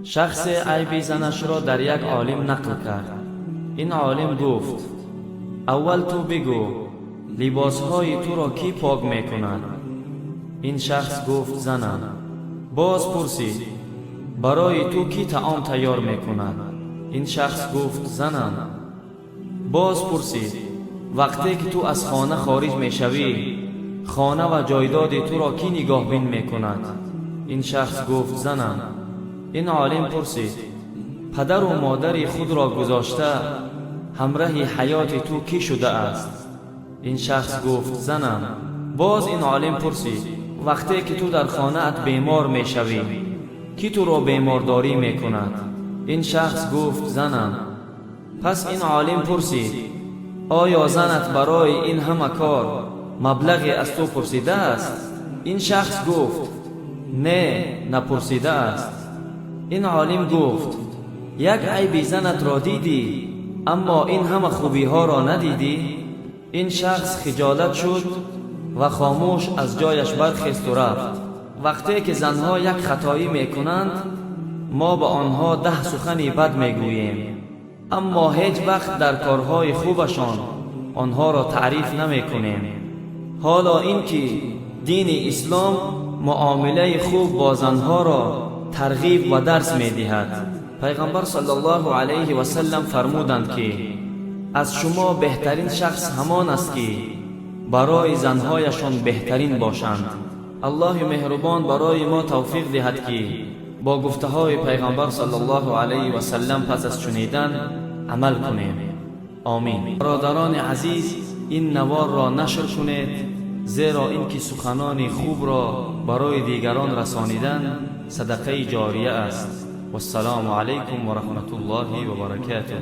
شخص عیب زنش را در یک عالم نقل کرد. این عالم گفت: اول تو بگو لباسهای تو را کی پاک میکند؟ این شخص گفت: زنم. باز پرسید: برای تو کی طعام تیار میکند؟ این شخص گفت: زنم. باز پرسید: وقتی که تو از خانه خارج میشوی خانه و جایداد تو را کی نگاهبین میکند؟ این شخص گفت: زنم. این عالم پرسید: پدر و مادر خود را گذاشته همراه حیات تو کی شده است؟ این شخص گفت: زنم. باز این عالم پرسید: وقتی که تو در خانه ات بیمار میشوی کی تو را بیمارداری میکند؟ این شخص گفت: زنم. پس این عالم پرسید: آیا زنت برای این همه کار مبلغی از تو پرسیده است؟ این شخص گفت: نه، نپرسیده است. این عالم گفت: یک عیب زنت را دیدی اما این همه خوبی ها را ندیدی؟ این شخص خجالت شد و خاموش از جایش برخاست و رفت. وقتی که زنها یک خطایی میکنند ما به آنها 10 سخن بد میگوییم، اما هیچ وقت در کارهای خوبشان آنها را تعریف نمیکنیم. حالا اینکه دین اسلام معامله خوب با زنها را ترغیب و درس میدهد. پیغمبر صلی الله علیه و سلم فرمودند که از شما بهترین شخص همان است که برای زنهایشان بهترین باشند. الله مهربان برای ما توفیق دهد که با گفته های پیغمبر صلی الله علیه و سلم پس از شنیدن عمل کنیم. آمین. برادران عزیز، این نوار را نشر کنید، زیرا اینکه سخنان خوب را برای دیگران رسانیدن صدقه جاریه است. والسلام علیکم و رحمت الله و برکاته.